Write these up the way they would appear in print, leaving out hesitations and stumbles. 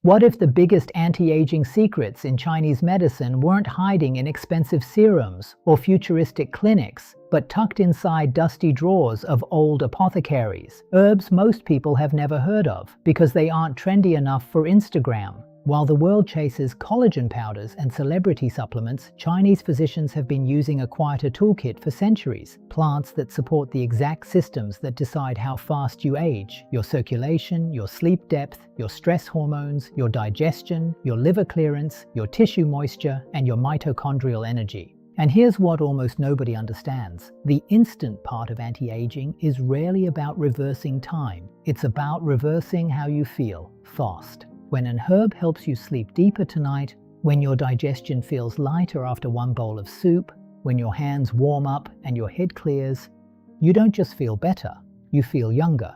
What if the biggest anti-aging secrets in Chinese medicine weren't hiding in expensive serums or futuristic clinics, but tucked inside dusty drawers of old apothecaries? Herbs most people have never heard of because they aren't trendy enough for Instagram. While the world chases collagen powders and celebrity supplements, Chinese physicians have been using a quieter toolkit for centuries. Plants that support the exact systems that decide how fast you age: your circulation, your sleep depth, your stress hormones, your digestion, your liver clearance, your tissue moisture, and your mitochondrial energy. And here's what almost nobody understands. The instant part of anti-aging is rarely about reversing time. It's about reversing how you feel fast. When an herb helps you sleep deeper tonight, when your digestion feels lighter after one bowl of soup, when your hands warm up and your head clears, you don't just feel better, you feel younger.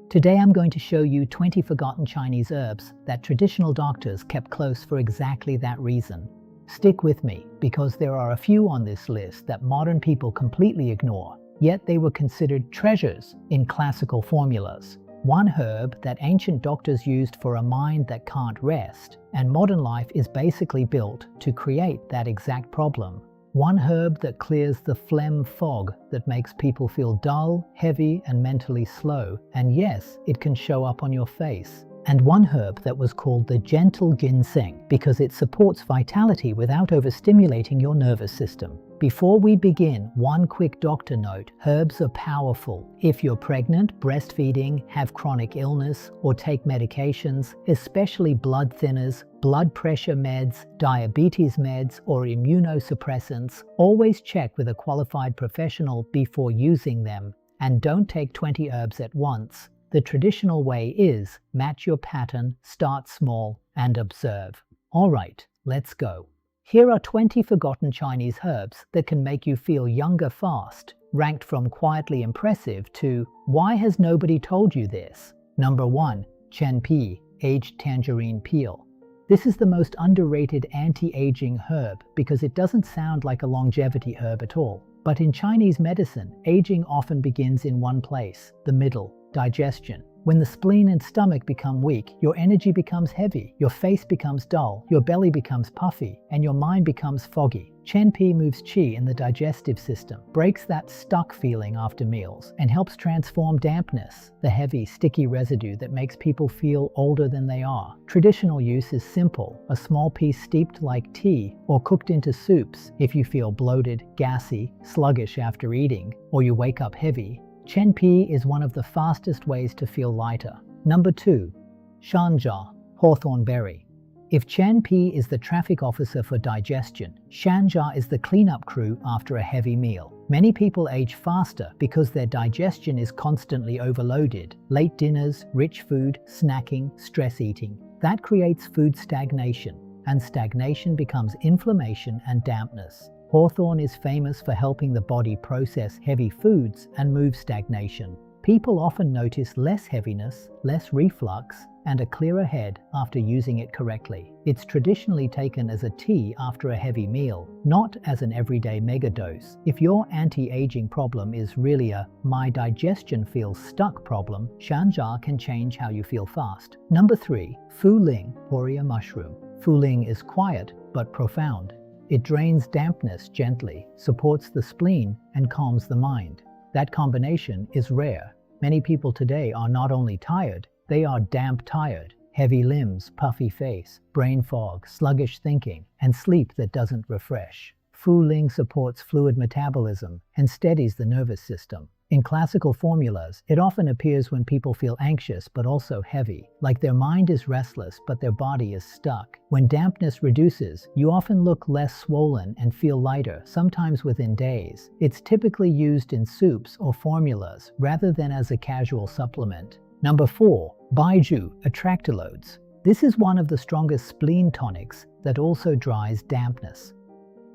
Today I'm going to show you 20 forgotten Chinese herbs that traditional doctors kept close for exactly that reason. Stick with me, because there are a few on this list that modern people completely ignore, yet they were considered treasures in classical formulas. One herb that ancient doctors used for a mind that can't rest, and modern life is basically built to create that exact problem. One herb that clears the phlegm fog that makes people feel dull, heavy, and mentally slow, and yes, it can show up on your face. And one herb that was called the gentle ginseng because it supports vitality without overstimulating your nervous system. Before we begin, one quick doctor note: herbs are powerful. If you're pregnant, breastfeeding, have chronic illness, or take medications, especially blood thinners, blood pressure meds, diabetes meds, or immunosuppressants, always check with a qualified professional before using them. And don't take 20 herbs at once. The traditional way is match your pattern, start small, and observe. Alright, let's go. Here are 20 forgotten Chinese herbs that can make you feel younger fast, ranked from quietly impressive to why has nobody told you this? Number 1. Chen Pi, aged tangerine peel. This is the most underrated anti-aging herb because it doesn't sound like a longevity herb at all. But in Chinese medicine, aging often begins in one place, the middle: digestion. When the spleen and stomach become weak, your energy becomes heavy, your face becomes dull, your belly becomes puffy, and your mind becomes foggy. Chen Pi moves qi in the digestive system, breaks that stuck feeling after meals, and helps transform dampness, the heavy, sticky residue that makes people feel older than they are. Traditional use is simple: a small piece steeped like tea or cooked into soups if you feel bloated, gassy, sluggish after eating, or you wake up heavy. Chen Pi is one of the fastest ways to feel lighter. Number 2. Shanja, hawthorn berry. If Chen Pi is the traffic officer for digestion, Shanja is the cleanup crew after a heavy meal. Many people age faster because their digestion is constantly overloaded. Late dinners, rich food, snacking, stress eating. That creates food stagnation, and stagnation becomes inflammation and dampness. Hawthorn is famous for helping the body process heavy foods and move stagnation. People often notice less heaviness, less reflux, and a clearer head after using it correctly. It's traditionally taken as a tea after a heavy meal, not as an everyday megadose. If your anti-aging problem is really a "my digestion feels stuck" problem, Shanja can change how you feel fast. Number 3. Fu Ling, Poria mushroom. Fu Ling is quiet but profound. It drains dampness gently, supports the spleen, and calms the mind. That combination is rare. Many people today are not only tired, they are damp tired. Heavy limbs, puffy face, brain fog, sluggish thinking, and sleep that doesn't refresh. Fu Ling supports fluid metabolism and steadies the nervous system. In classical formulas, it often appears when people feel anxious but also heavy, like their mind is restless but their body is stuck. When dampness reduces, you often look less swollen and feel lighter, sometimes within days. It's typically used in soups or formulas rather than as a casual supplement. Number 4. Baiju, atractylodes. This is one of the strongest spleen tonics that also dries dampness.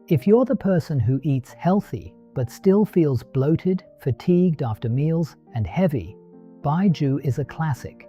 If you're the person who eats healthy but still feels bloated, fatigued after meals, and heavy, Baiju is a classic.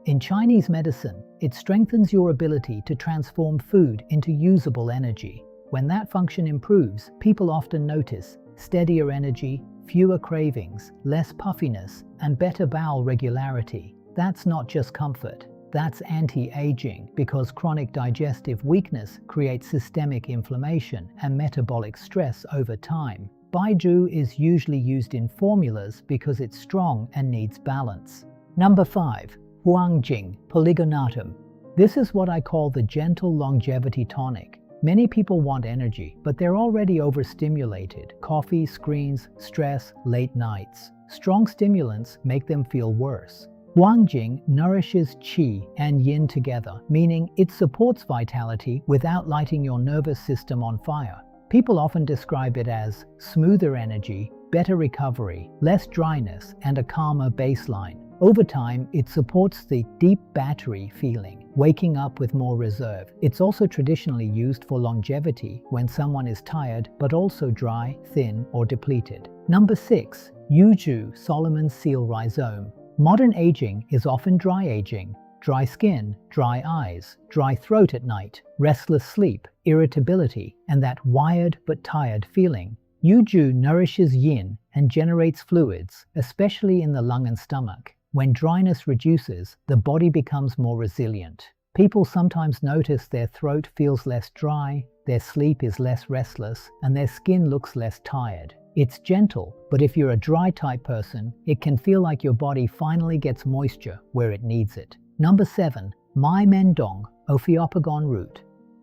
In Chinese medicine, it strengthens your ability to transform food into usable energy. When that function improves, people often notice steadier energy, fewer cravings, less puffiness, and better bowel regularity. That's not just comfort. That's anti-aging because chronic digestive weakness creates systemic inflammation and metabolic stress over time. Baijiu is usually used in formulas because it's strong and needs balance. Number 5. Huangjing Polygonatum. This is what I call the gentle longevity tonic. Many people want energy, but they're already overstimulated. Coffee, screens, stress, late nights. Strong stimulants make them feel worse. Huangjing nourishes qi and yin together, meaning it supports vitality without lighting your nervous system on fire. People often describe it as smoother energy, better recovery, less dryness, and a calmer baseline. Over time, it supports the deep battery feeling, waking up with more reserve. It's also traditionally used for longevity when someone is tired but also dry, thin, or depleted. Number 6. Yuju Solomon's seal rhizome. Modern aging is often dry aging. Dry skin, dry eyes, dry throat at night, restless sleep, irritability, and that wired but tired feeling. Yuju nourishes yin and generates fluids, especially in the lung and stomach. When dryness reduces, the body becomes more resilient. People sometimes notice their throat feels less dry, their sleep is less restless, and their skin looks less tired. It's gentle, but if you're a dry type person, it can feel like your body finally gets moisture where it needs it. Number 7. Mai Mendong Ophiopagon root.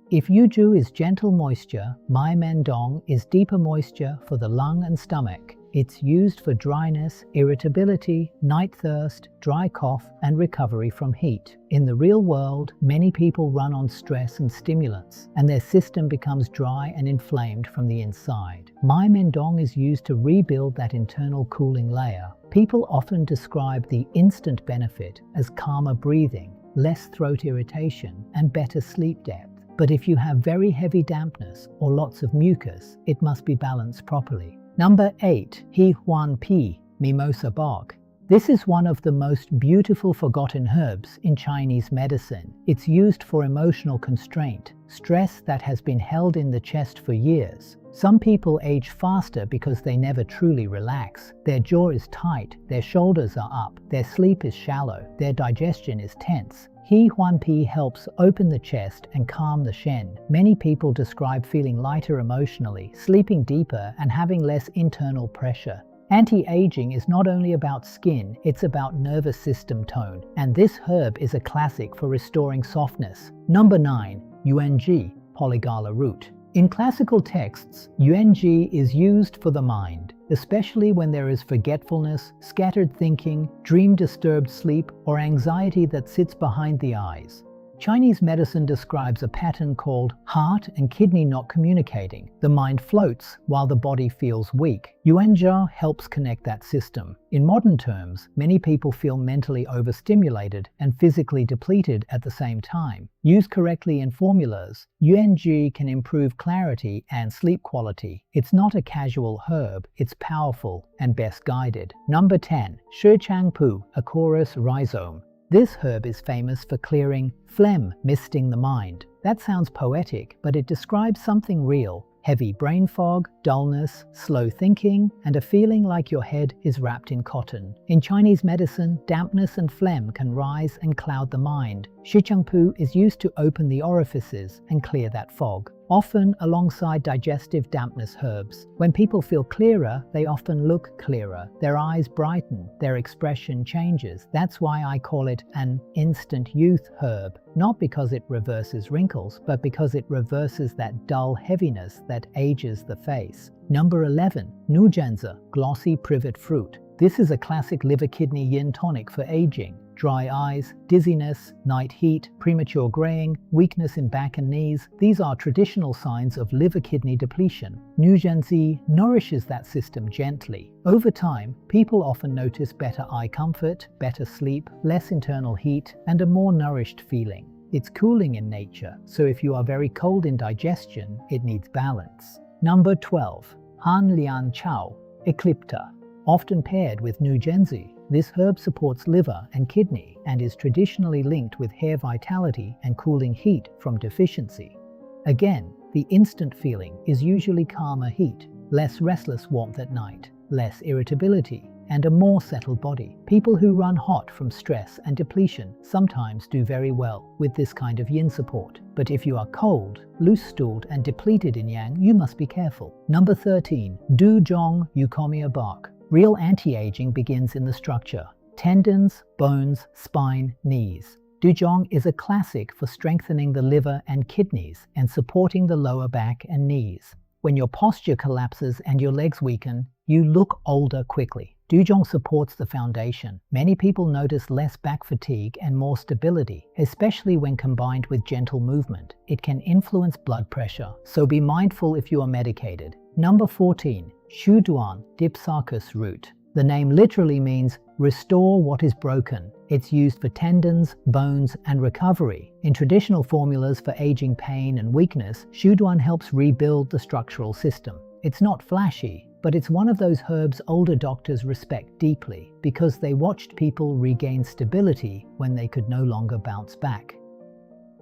If Yuju is gentle moisture, Mai Mendong is deeper moisture for the lung and stomach. It's used for dryness, irritability, night thirst, dry cough, and recovery from heat. In the real world, many people run on stress and stimulants, and their system becomes dry and inflamed from the inside. Mai Mendong is used to rebuild that internal cooling layer. People often describe the instant benefit as calmer breathing, less throat irritation, and better sleep depth. But if you have very heavy dampness or lots of mucus, it must be balanced properly. Number 8. He Huan Pi Mimosa bark. This is one of the most beautiful forgotten herbs in Chinese medicine. It's used for emotional constraint, stress that has been held in the chest for years. Some people age faster because they never truly relax. Their jaw is tight, their shoulders are up, their sleep is shallow, their digestion is tense. He Huan Pi helps open the chest and calm the shen. Many people describe feeling lighter emotionally, sleeping deeper, and having less internal pressure. Anti-aging is not only about skin, it's about nervous system tone, and this herb is a classic for restoring softness. Number 9. Yuanji Polygala root. In classical texts, yuanji is used for the mind, especially when there is forgetfulness, scattered thinking, dream-disturbed sleep, or anxiety that sits behind the eyes. Chinese medicine describes a pattern called heart and kidney not communicating. The mind floats while the body feels weak. Yuanjia helps connect that system. In modern terms, many people feel mentally overstimulated and physically depleted at the same time. Used correctly in formulas, yuanji can improve clarity and sleep quality. It's not a casual herb, it's powerful and best guided. Number 10. Shichangpu Acorus rhizome. This herb is famous for clearing phlegm, misting the mind. That sounds poetic, but it describes something real. Heavy brain fog, dullness, slow thinking, and a feeling like your head is wrapped in cotton. In Chinese medicine, dampness and phlegm can rise and cloud the mind. Shichangpu is used to open the orifices and clear that fog, often alongside digestive dampness herbs. When people feel clearer, they often look clearer. Their eyes brighten, their expression changes. That's why I call it an instant youth herb. Not because it reverses wrinkles, but because it reverses that dull heaviness that ages the face. Number 11. Nujianzi glossy privet fruit. This is a classic liver-kidney yin tonic for aging. Dry eyes, dizziness, night heat, premature graying, weakness in back and knees, these are traditional signs of liver-kidney depletion. Nujianzi nourishes that system gently. Over time, people often notice better eye comfort, better sleep, less internal heat, and a more nourished feeling. It's cooling in nature, so if you are very cold in digestion, it needs balance. Number 12. Han Lian Chao Eclipta. Often paired with Nujianzi, this herb supports liver and kidney and is traditionally linked with hair vitality and cooling heat from deficiency. Again, the instant feeling is usually calmer heat, less restless warmth at night, less irritability, and a more settled body. People who run hot from stress and depletion sometimes do very well with this kind of yin support. But if you are cold, loose-stooled and depleted in yang, you must be careful. Number 13. Duzhong Eukomia bark. Real anti-aging begins in the structure: tendons, bones, spine, knees. Duzhong is a classic for strengthening the liver and kidneys and supporting the lower back and knees. When your posture collapses and your legs weaken, you look older quickly. Duzhong supports the foundation. Many people notice less back fatigue and more stability, especially when combined with gentle movement. It can influence blood pressure, so be mindful if you are medicated. Number 14. Shuduan Dipsarcus root. The name literally means restore what is broken. It's used for tendons, bones, and recovery. In traditional formulas for aging pain and weakness, Shuduan helps rebuild the structural system. It's not flashy, but it's one of those herbs older doctors respect deeply because they watched people regain stability when they could no longer bounce back.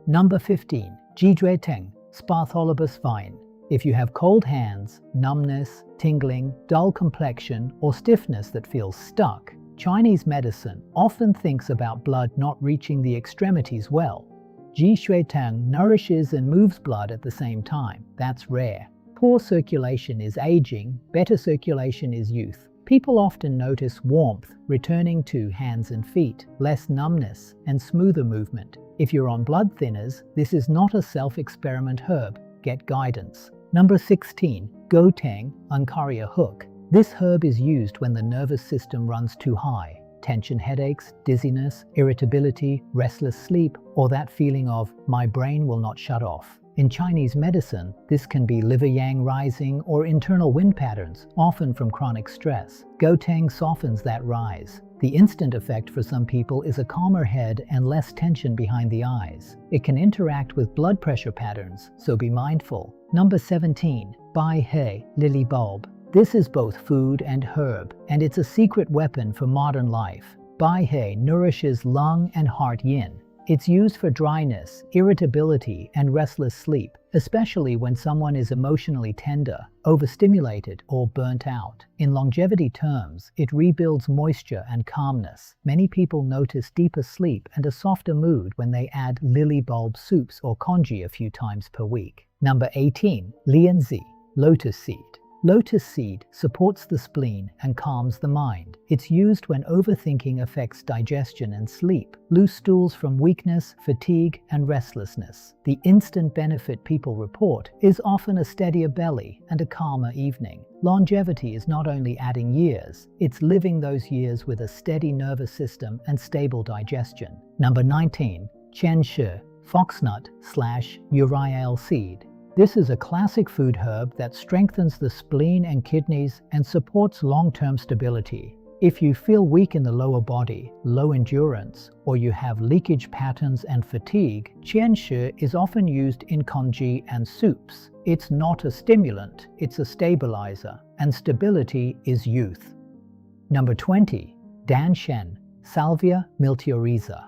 Number 15. Jizhueteng Spatholibus vine. If you have cold hands, numbness, tingling, dull complexion, or stiffness that feels stuck, Chinese medicine often thinks about blood not reaching the extremities well. Jizhueteng nourishes and moves blood at the same time. That's rare. Poor circulation is aging, better circulation is youth. People often notice warmth returning to hands and feet, less numbness, and smoother movement. If you're on blood thinners, this is not a self-experiment herb. Get guidance. Number 16. Goteng Uncaria hook. This herb is used when the nervous system runs too high. Tension headaches, dizziness, irritability, restless sleep, or that feeling of my brain will not shut off. In Chinese medicine, this can be liver yang rising or internal wind patterns, often from chronic stress. Goteng softens that rise. The instant effect for some people is a calmer head and less tension behind the eyes. It can interact with blood pressure patterns, so be mindful. Number 17. Bai He lily bulb. This is both food and herb, and it's a secret weapon for modern life. Bai He nourishes lung and heart yin. It's used for dryness, irritability, and restless sleep, especially when someone is emotionally tender, overstimulated, or burnt out. In longevity terms, it rebuilds moisture and calmness. Many people notice deeper sleep and a softer mood when they add lily bulb soups or congee a few times per week. Number 18. Lianzi, lotus seed. Lotus seed supports the spleen and calms the mind. It's used when overthinking affects digestion and sleep. Loose stools from weakness, fatigue, and restlessness. The instant benefit people report is often a steadier belly and a calmer evening. Longevity is not only adding years, it's living those years with a steady nervous system and stable digestion. Number 19. Qianshi, foxnut/urial seed. This is a classic food herb that strengthens the spleen and kidneys and supports long-term stability. If you feel weak in the lower body, low endurance, or you have leakage patterns and fatigue, qianshi is often used in congee and soups. It's not a stimulant, it's a stabilizer, and stability is youth. Number 20. Danshen, Salvia miltiorrhiza.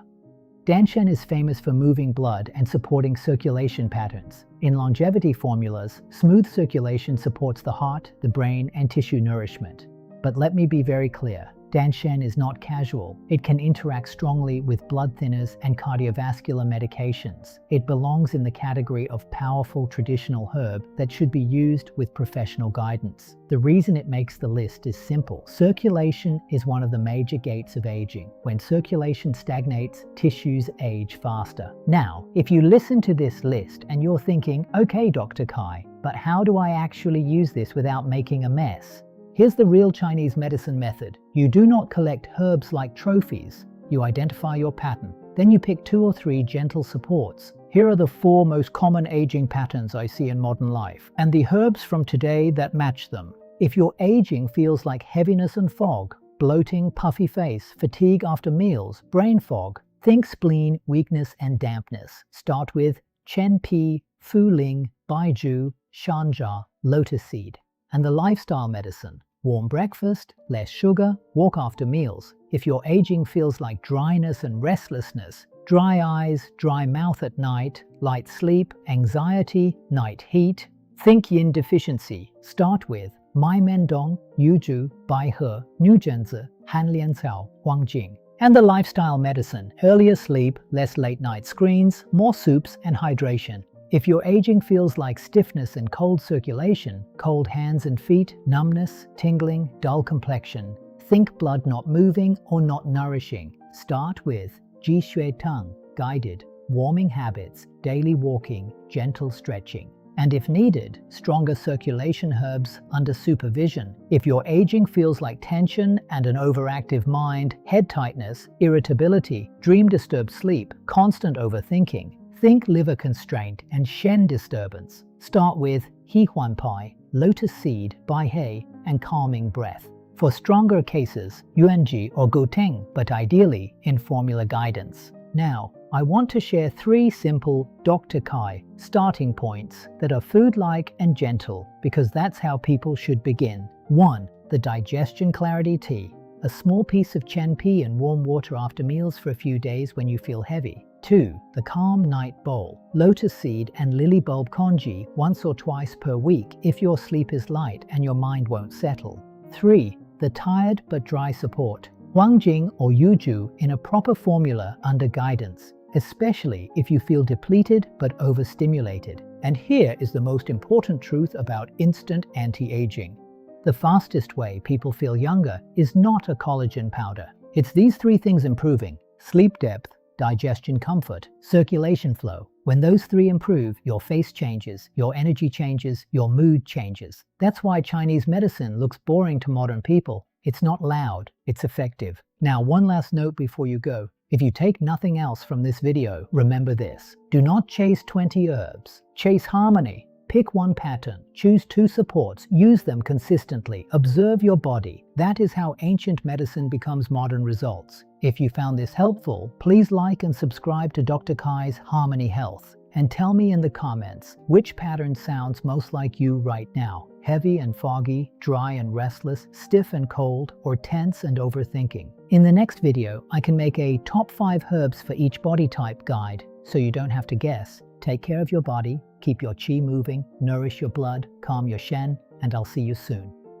Danshen is famous for moving blood and supporting circulation patterns. In longevity formulas, smooth circulation supports the heart, the brain, and tissue nourishment. But let me be very clear, Danshen is not casual. It can interact strongly with blood thinners and cardiovascular medications. It belongs in the category of powerful traditional herb that should be used with professional guidance. The reason it makes the list is simple. Circulation is one of the major gates of aging. When circulation stagnates, tissues age faster. Now, if you listen to this list and you're thinking, okay, Dr. Kai, but how do I actually use this without making a mess? Here's the real Chinese medicine method. You do not collect herbs like trophies. You identify your pattern. Then you pick 2 or 3 gentle supports. Here are the 4 most common aging patterns I see in modern life, and the herbs from today that match them. If your aging feels like heaviness and fog, bloating, puffy face, fatigue after meals, brain fog, think spleen, weakness, and dampness. Start with Chen Pi, Fu Ling, Baiju, Shanja, lotus seed. And the lifestyle medicine. Warm breakfast, less sugar, walk after meals. If your aging feels like dryness and restlessness, dry eyes, dry mouth at night, light sleep, anxiety, night heat, think yin deficiency. Start with mai mendong, yuju, baihe, nujenzi, hanliancao, huangjing. And the lifestyle medicine, earlier sleep, less late night screens, more soups and hydration. If your aging feels like stiffness and cold circulation, cold hands and feet, numbness, tingling, dull complexion, think blood not moving or not nourishing, start with Ji Shui Teng, guided, warming habits, daily walking, gentle stretching. And if needed, stronger circulation herbs under supervision. If your aging feels like tension and an overactive mind, head tightness, irritability, dream-disturbed sleep, constant overthinking, think liver constraint and Shen disturbance. Start with He Huan Pai, lotus seed, Baihe, and calming breath. For stronger cases, Yuanji or Guteng, but ideally in formula guidance. Now, I want to share 3 simple Dr. Kai starting points that are food-like and gentle, because that's how people should begin. 1. The Digestion Clarity Tea. A small piece of chen pea in warm water after meals for a few days when you feel heavy. 2. The Calm Night Bowl. Lotus seed and lily bulb congee once or twice per week if your sleep is light and your mind won't settle. 3. The Tired but Dry Support. Huangjing or Yuju in a proper formula under guidance, especially if you feel depleted but overstimulated. And here is the most important truth about instant anti-aging. The fastest way people feel younger is not a collagen powder. It's these 3 things improving: sleep depth, digestion comfort, circulation flow. When those 3 improve, your face changes, your energy changes, your mood changes. That's why Chinese medicine looks boring to modern people. It's not loud, it's effective. Now, one last note before you go. If you take nothing else from this video, remember this. Do not chase 20 herbs. Chase harmony. Pick one pattern, choose 2 supports, use them consistently, observe your body. That is how ancient medicine becomes modern results. If you found this helpful, please like and subscribe to Dr. Kai's Harmony Health. And tell me in the comments, which pattern sounds most like you right now? Heavy and foggy, dry and restless, stiff and cold, or tense and overthinking? In the next video, I can make a top 5 herbs for each body type guide, so you don't have to guess. Take care of your body, keep your qi moving, nourish your blood, calm your shen, and I'll see you soon.